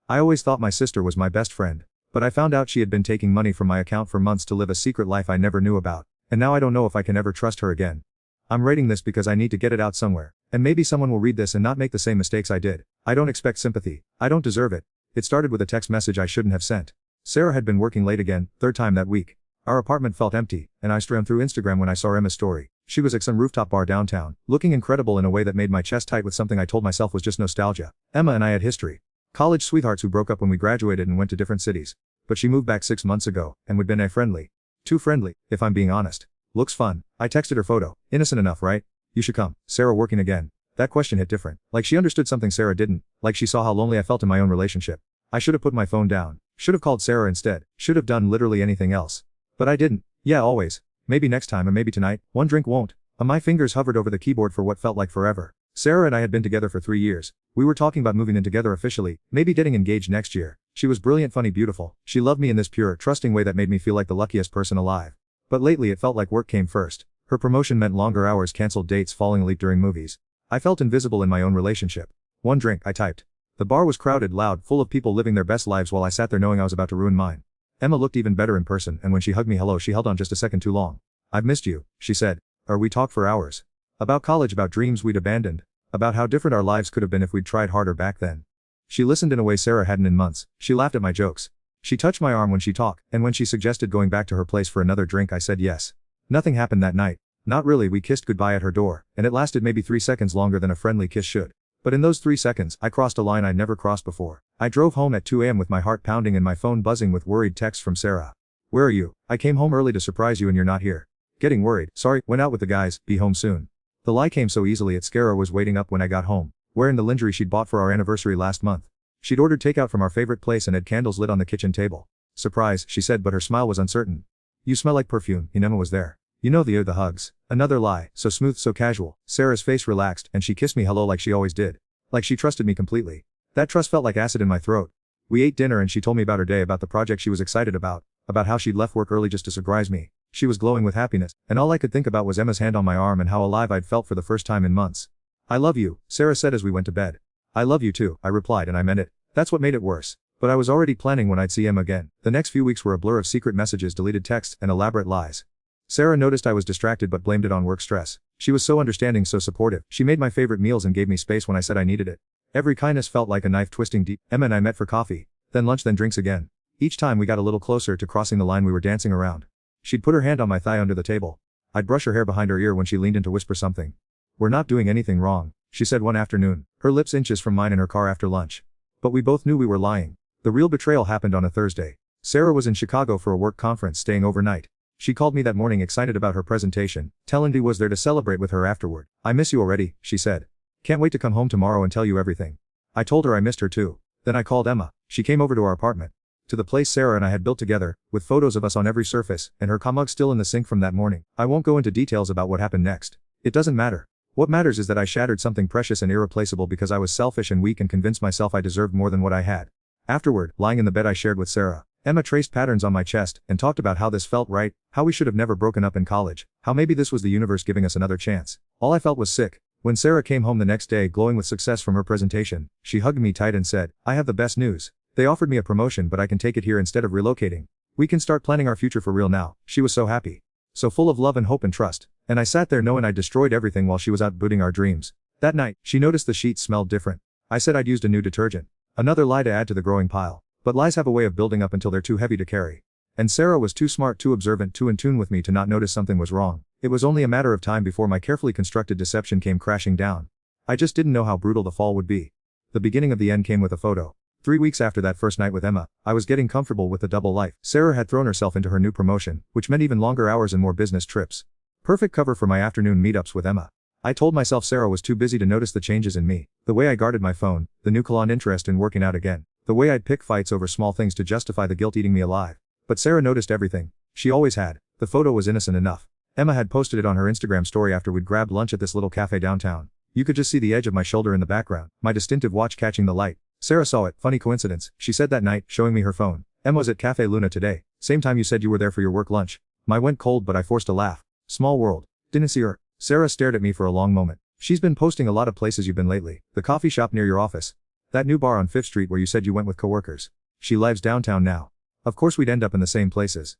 I always thought my sister was my best friend. But I found out she had been taking money from my account for months to live a secret life I never knew about. And now I don't know if I can ever trust her again. I'm writing this because I need to get it out somewhere. And maybe someone will read this and not make the same mistakes I did. I don't expect sympathy. I don't deserve it. It started with a text message I shouldn't have sent. Sarah had been working late again, third time that week. Our apartment felt empty, and I streamed through Instagram when I saw Emma's story. She was at some rooftop bar downtown, looking incredible in a way that made my chest tight with something I told myself was just nostalgia. Emma and I had history. College sweethearts who broke up when we graduated and went to different cities. But she moved back 6 months ago, and we'd been friendly. Too friendly, if I'm being honest. Looks fun. I texted her photo. Innocent enough, right? You should come. Sarah working again. That question hit different. Like she understood something Sarah didn't. Like she saw how lonely I felt in my own relationship. I should have put my phone down. Should have called Sarah instead. Should have done literally anything else. But I didn't. Yeah, always. Maybe next time and maybe tonight. One drink won't. My fingers hovered over the keyboard for what felt like forever. Sarah and I had been together for 3 years. We were talking about moving in together officially, maybe getting engaged next year. She was brilliant, funny, beautiful. She loved me in this pure, trusting way that made me feel like the luckiest person alive. But lately it felt like work came first. Her promotion meant longer hours, canceled dates, falling asleep during movies. I felt invisible in my own relationship. One drink, I typed. The bar was crowded, loud, full of people living their best lives while I sat there knowing I was about to ruin mine. Emma looked even better in person, and when she hugged me hello she held on just a second too long. I've missed you, she said. We talked for hours. About college, about dreams we'd abandoned. About how different our lives could have been if we'd tried harder back then. She listened in a way Sarah hadn't in months. She laughed at my jokes. She touched my arm when she talked, and when she suggested going back to her place for another drink I said yes. Nothing happened that night. Not really. We kissed goodbye at her door, and it lasted maybe 3 seconds longer than a friendly kiss should. But in those 3 seconds, I crossed a line I'd never crossed before. I drove home at 2 a.m. with my heart pounding and my phone buzzing with worried texts from Sarah. Where are you? I came home early to surprise you and you're not here. Getting worried. Sorry, went out with the guys, be home soon. The lie came so easily. Sarah was waiting up when I got home, wearing the lingerie she'd bought for our anniversary last month. She'd ordered takeout from our favorite place and had candles lit on the kitchen table. Surprise, she said, but her smile was uncertain. You smell like perfume. Emma was there. You know the hugs. Another lie, so smooth, so casual. Sarah's face relaxed, and she kissed me hello like she always did. Like she trusted me completely. That trust felt like acid in my throat. We ate dinner and she told me about her day, about the project she was excited about how she'd left work early just to surprise me. She was glowing with happiness, and all I could think about was Emma's hand on my arm and how alive I'd felt for the first time in months. I love you, Sarah said as we went to bed. I love you too, I replied, and I meant it. That's what made it worse. But I was already planning when I'd see Emma again. The next few weeks were a blur of secret messages, deleted texts, and elaborate lies. Sarah noticed I was distracted but blamed it on work stress. She was so understanding, so supportive. She made my favorite meals and gave me space when I said I needed it. Every kindness felt like a knife twisting deep. Emma and I met for coffee. Then lunch, then drinks again. Each time we got a little closer to crossing the line we were dancing around. She'd put her hand on my thigh under the table. I'd brush her hair behind her ear when she leaned in to whisper something. We're not doing anything wrong, she said one afternoon, her lips inches from mine in her car after lunch. But we both knew we were lying. The real betrayal happened on a Thursday. Sarah was in Chicago for a work conference, staying overnight. She called me that morning excited about her presentation, telling me was there to celebrate with her afterward. I miss you already, she said. Can't wait to come home tomorrow and tell you everything. I told her I missed her too. Then I called Emma. She came over to our apartment. To the place Sarah and I had built together, with photos of us on every surface, and her mug still in the sink from that morning. I won't go into details about what happened next. It doesn't matter. What matters is that I shattered something precious and irreplaceable because I was selfish and weak and convinced myself I deserved more than what I had. Afterward, lying in the bed I shared with Sarah, Emma traced patterns on my chest and talked about how this felt right, how we should have never broken up in college, how maybe this was the universe giving us another chance. All I felt was sick. When Sarah came home the next day glowing with success from her presentation, she hugged me tight and said, I have the best news. They offered me a promotion, but I can take it here instead of relocating. We can start planning our future for real now. She was so happy. So full of love and hope and trust. And I sat there knowing I destroyed everything while she was out booting our dreams. That night, she noticed the sheets smelled different. I said I'd used a new detergent. Another lie to add to the growing pile. But lies have a way of building up until they're too heavy to carry. And Sarah was too smart, too observant, too in tune with me to not notice something was wrong. It was only a matter of time before my carefully constructed deception came crashing down. I just didn't know how brutal the fall would be. The beginning of the end came with a photo. 3 weeks after that first night with Emma, I was getting comfortable with the double life. Sarah had thrown herself into her new promotion, which meant even longer hours and more business trips. Perfect cover for my afternoon meetups with Emma. I told myself Sarah was too busy to notice the changes in me, the way I guarded my phone, the newfound interest in working out again, the way I'd pick fights over small things to justify the guilt eating me alive. But Sarah noticed everything. She always had. The photo was innocent enough. Emma had posted it on her Instagram story after we'd grabbed lunch at this little cafe downtown. You could just see the edge of my shoulder in the background, my distinctive watch catching the light. Sarah saw it. Funny coincidence, she said that night, showing me her phone. Emma was at Cafe Luna today. Same time you said you were there for your work lunch. My went cold, but I forced a laugh. Small world. Didn't see her. Sarah stared at me for a long moment. She's been posting a lot of places you've been lately. The coffee shop near your office. That new bar on 5th Street where you said you went with coworkers. She lives downtown now. Of course we'd end up in the same places.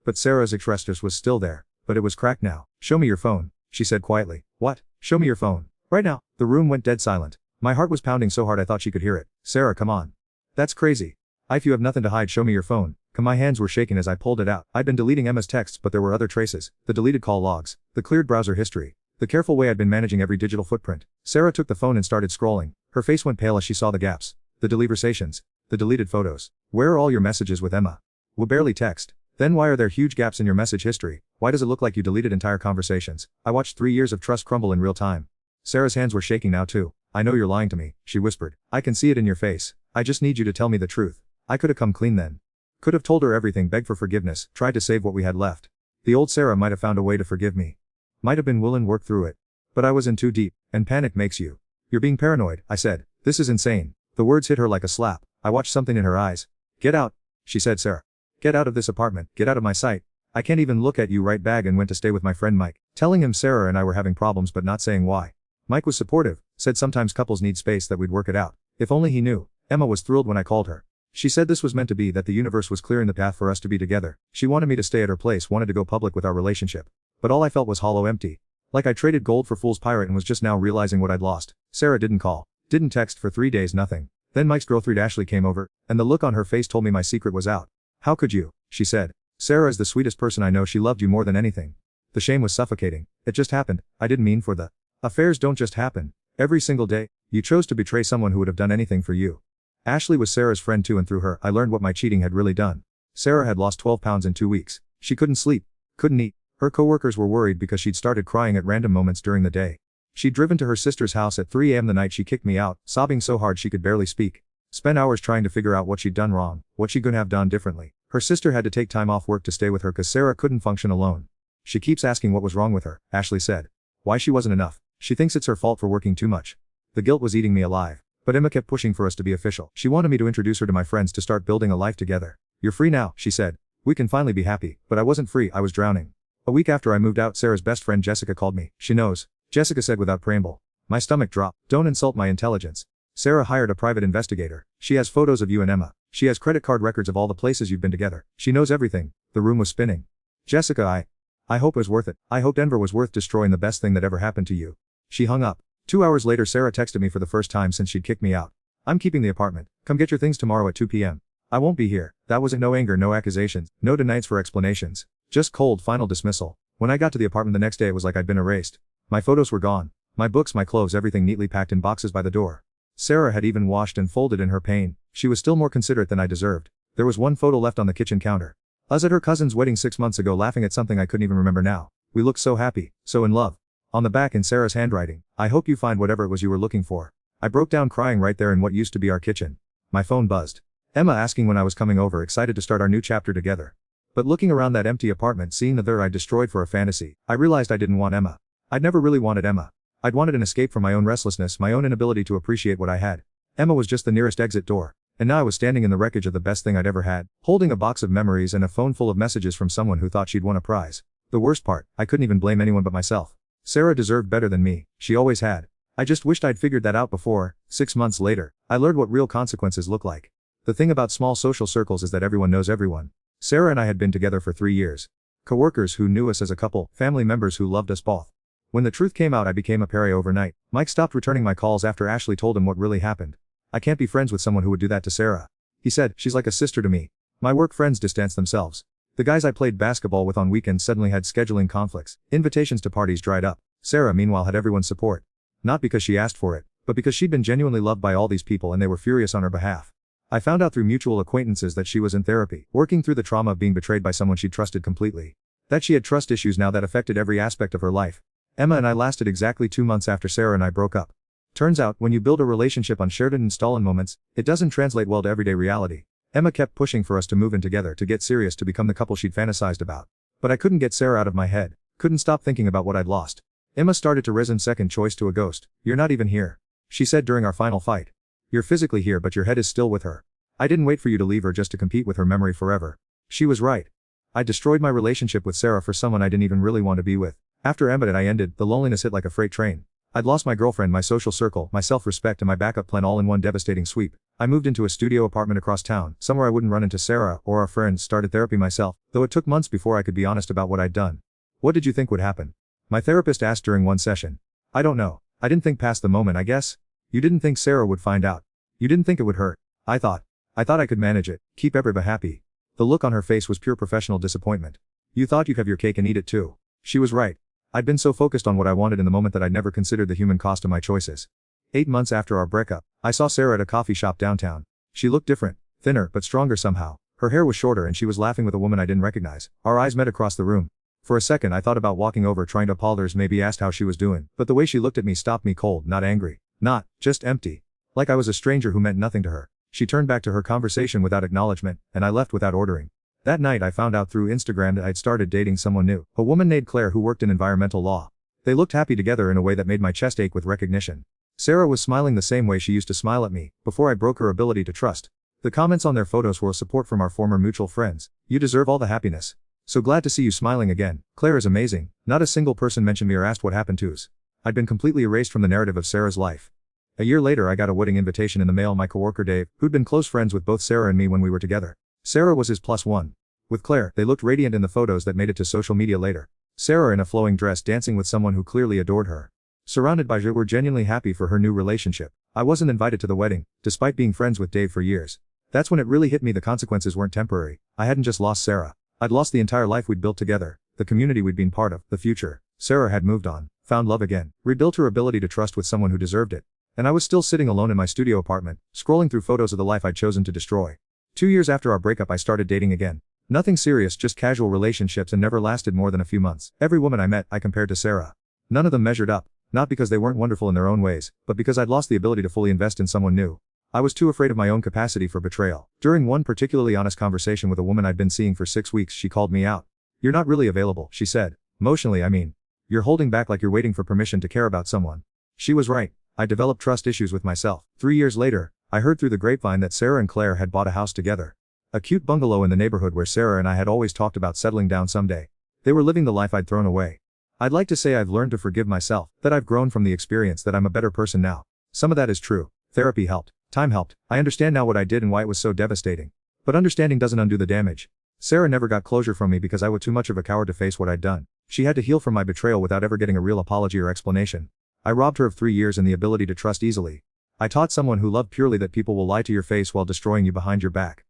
But Sarah's expressiveness was still there, but it was cracked now. Show me your phone, she said quietly. What? Show me your phone. Right now. The room went dead silent. My heart was pounding so hard I thought she could hear it. Sarah, come on. That's crazy. If you have nothing to hide, show me your phone. My hands were shaking as I pulled it out. I'd been deleting Emma's texts, but there were other traces. The deleted call logs, the cleared browser history, the careful way I'd been managing every digital footprint. Sarah took the phone and started scrolling. Her face went pale as she saw the gaps. The deleversations. The deleted photos. Where are all your messages with Emma? We barely text. Then why are there huge gaps in your message history? Why does it look like you deleted entire conversations? I watched 3 years of trust crumble in real time. Sarah's hands were shaking now too. I know you're lying to me, she whispered. I can see it in your face. I just need you to tell me the truth. I could have come clean then. Could have told her everything, begged for forgiveness, tried to save what we had left. The old Sarah might have found a way to forgive me. Might have been willing to work through it. But I was in too deep, and panic makes you. You're being paranoid, I said. This is insane. The words hit her like a slap. I watched something in her eyes. Get out, she said. Sarah. Get out of this apartment, get out of my sight. I can't even look at you. Right bag and went to stay with my friend Mike. Telling him Sarah and I were having problems but not saying why. Mike was supportive, said sometimes couples need space, that we'd work it out. If only he knew. Emma was thrilled when I called her. She said this was meant to be, that the universe was clearing the path for us to be together. She wanted me to stay at her place, wanted to go public with our relationship. But all I felt was hollow, empty. Like I traded gold for fool's pirate and was just now realizing what I'd lost. Sarah didn't call. Didn't text for 3 days, nothing. Then Mike's girlfriend Ashley came over, and the look on her face told me my secret was out. How could you? She said. Sarah is the sweetest person I know. She loved you more than anything. The shame was suffocating. It just happened. I didn't mean for the. Affairs don't just happen. Every single day, you chose to betray someone who would have done anything for you. Ashley was Sarah's friend too, and through her, I learned what my cheating had really done. Sarah had lost 12 pounds in 2 weeks. She couldn't sleep, couldn't eat. Her coworkers were worried because she'd started crying at random moments during the day. She'd driven to her sister's house at 3 a.m. the night she kicked me out, sobbing so hard she could barely speak. Spent hours trying to figure out what she'd done wrong, what she could have done differently. Her sister had to take time off work to stay with her because Sarah couldn't function alone. She keeps asking what was wrong with her, Ashley said. Why she wasn't enough. She thinks it's her fault for working too much. The guilt was eating me alive. But Emma kept pushing for us to be official. She wanted me to introduce her to my friends to start building a life together. You're free now, she said. We can finally be happy. But I wasn't free, I was drowning. A week after I moved out, Sarah's best friend Jessica called me. She knows. Jessica said without preamble. My stomach dropped. Don't insult my intelligence. Sarah hired a private investigator. She has photos of you and Emma. She has credit card records of all the places you've been together. She knows everything. The room was spinning. Jessica, I hope it was worth it. I hope Denver was worth destroying, the best thing that ever happened to you. She hung up. 2 hours later, Sarah texted me for the first time since she'd kicked me out. I'm keeping the apartment. Come get your things tomorrow at 2 p.m. I won't be here. That wasn't no anger, no accusations, no denials for explanations. Just cold, final dismissal. When I got to the apartment the next day, it was like I'd been erased. My photos were gone. My books, my clothes, everything neatly packed in boxes by the door. Sarah had even washed and folded in her pain. She was still more considerate than I deserved. There was one photo left on the kitchen counter. Us at her cousin's wedding 6 months ago, laughing at something I couldn't even remember now. We looked so happy, so in love. On the back in Sarah's handwriting, I hope you find whatever it was you were looking for. I broke down crying right there in what used to be our kitchen. My phone buzzed. Emma asking when I was coming over, excited to start our new chapter together. But looking around that empty apartment, seeing the there I'd destroyed for a fantasy, I realized I didn't want Emma. I'd never really wanted Emma. I'd wanted an escape from my own restlessness, my own inability to appreciate what I had. Emma was just the nearest exit door. And now I was standing in the wreckage of the best thing I'd ever had, holding a box of memories and a phone full of messages from someone who thought she'd won a prize. The worst part, I couldn't even blame anyone but myself. Sarah deserved better than me. She always had. I just wished I'd figured that out before. 6 months later, I learned what real consequences look like. The thing about small social circles is that everyone knows everyone. Sarah and I had been together for 3 years. Coworkers who knew us as a couple, family members who loved us both. When the truth came out, I became a pariah overnight. Mike stopped returning my calls after Ashley told him what really happened. I can't be friends with someone who would do that to Sarah. He said, she's like a sister to me. My work friends distanced themselves. The guys I played basketball with on weekends suddenly had scheduling conflicts. Invitations to parties dried up. Sarah, meanwhile, had everyone's support. Not because she asked for it, but because she'd been genuinely loved by all these people and they were furious on her behalf. I found out through mutual acquaintances that she was in therapy, working through the trauma of being betrayed by someone she trusted completely. That she had trust issues now that affected every aspect of her life. Emma and I lasted exactly 2 months after Sarah and I broke up. Turns out, when you build a relationship on shared and installed moments, it doesn't translate well to everyday reality. Emma kept pushing for us to move in together, to get serious, to become the couple she'd fantasized about. But I couldn't get Sarah out of my head. Couldn't stop thinking about what I'd lost. Emma started to reson second choice to a ghost. You're not even here. She said during our final fight. You're physically here, but your head is still with her. I didn't wait for you to leave her just to compete with her memory forever. She was right. I destroyed my relationship with Sarah for someone I didn't even really want to be with. After Emma and I ended, the loneliness hit like a freight train. I'd lost my girlfriend, my social circle, my self-respect and my backup plan all in one devastating sweep. I moved into a studio apartment across town, somewhere I wouldn't run into Sarah or our friends, started therapy myself, though it took months before I could be honest about what I'd done. What did you think would happen? My therapist asked during one session. I don't know. I didn't think past the moment, I guess. You didn't think Sarah would find out. You didn't think it would hurt. I thought I could manage it, keep everybody happy. The look on her face was pure professional disappointment. You thought you'd have your cake and eat it too. She was right. I'd been so focused on what I wanted in the moment that I'd never considered the human cost of my choices. 8 months after our breakup, I saw Sarah at a coffee shop downtown. She looked different, thinner but stronger somehow. Her hair was shorter and she was laughing with a woman I didn't recognize. Our eyes met across the room. For a second I thought about walking over, trying to apologize, maybe asked how she was doing, but the way she looked at me stopped me cold, not angry. Not, just empty. Like I was a stranger who meant nothing to her. She turned back to her conversation without acknowledgement, and I left without ordering. That night I found out through Instagram that I'd started dating someone new, a woman named Claire who worked in environmental law. They looked happy together in a way that made my chest ache with recognition. Sarah was smiling the same way she used to smile at me, before I broke her ability to trust. The comments on their photos were support from our former mutual friends. You deserve all the happiness. So glad to see you smiling again. Claire is amazing. Not a single person mentioned me or asked what happened to us. I'd been completely erased from the narrative of Sarah's life. A year later I got a wedding invitation in the mail. My coworker Dave, who'd been close friends with both Sarah and me when we were together. Sarah was his +1. With Claire, they looked radiant in the photos that made it to social media later. Sarah in a flowing dress dancing with someone who clearly adored her. Surrounded by were genuinely happy for her new relationship. I wasn't invited to the wedding, despite being friends with Dave for years. That's when it really hit me, the consequences weren't temporary. I hadn't just lost Sarah. I'd lost the entire life we'd built together, the community we'd been part of, the future. Sarah had moved on, found love again, rebuilt her ability to trust with someone who deserved it. And I was still sitting alone in my studio apartment, scrolling through photos of the life I'd chosen to destroy. 2 years after our breakup I started dating again. Nothing serious, just casual relationships, and never lasted more than a few months. Every woman I met, I compared to Sarah. None of them measured up, not because they weren't wonderful in their own ways, but because I'd lost the ability to fully invest in someone new. I was too afraid of my own capacity for betrayal. During one particularly honest conversation with a woman I'd been seeing for 6 weeks, she called me out. You're not really available, she said. Emotionally, I mean. You're holding back, like you're waiting for permission to care about someone. She was right. I developed trust issues with myself. 3 years later, I heard through the grapevine that Sarah and Claire had bought a house together. A cute bungalow in the neighborhood where Sarah and I had always talked about settling down someday. They were living the life I'd thrown away. I'd like to say I've learned to forgive myself, that I've grown from the experience, that I'm a better person now. Some of that is true. Therapy helped. Time helped. I understand now what I did and why it was so devastating. But understanding doesn't undo the damage. Sarah never got closure from me because I was too much of a coward to face what I'd done. She had to heal from my betrayal without ever getting a real apology or explanation. I robbed her of 3 years and the ability to trust easily. I taught someone who loved purely that people will lie to your face while destroying you behind your back.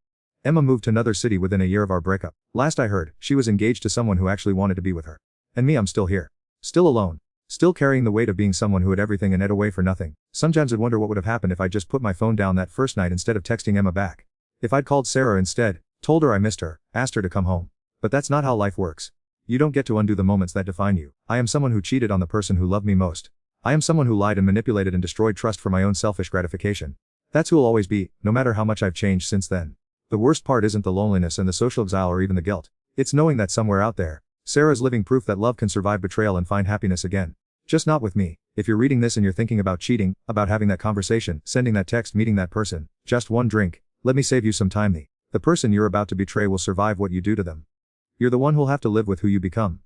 Emma moved to another city within a year of our breakup. Last I heard, she was engaged to someone who actually wanted to be with her. And me, I'm still here. Still alone. Still carrying the weight of being someone who had everything and had away for nothing. Sometimes I'd wonder what would have happened if I just put my phone down that first night instead of texting Emma back. If I'd called Sarah instead, told her I missed her, asked her to come home. But that's not how life works. You don't get to undo the moments that define you. I am someone who cheated on the person who loved me most. I am someone who lied and manipulated and destroyed trust for my own selfish gratification. That's who I'll always be, no matter how much I've changed since then. The worst part isn't the loneliness and the social exile or even the guilt. It's knowing that somewhere out there, Sarah's living proof that love can survive betrayal and find happiness again. Just not with me. If you're reading this and you're thinking about cheating, about having that conversation, sending that text, meeting that person, just one drink, let me save you some time. The person you're about to betray will survive what you do to them. You're the one who'll have to live with who you become.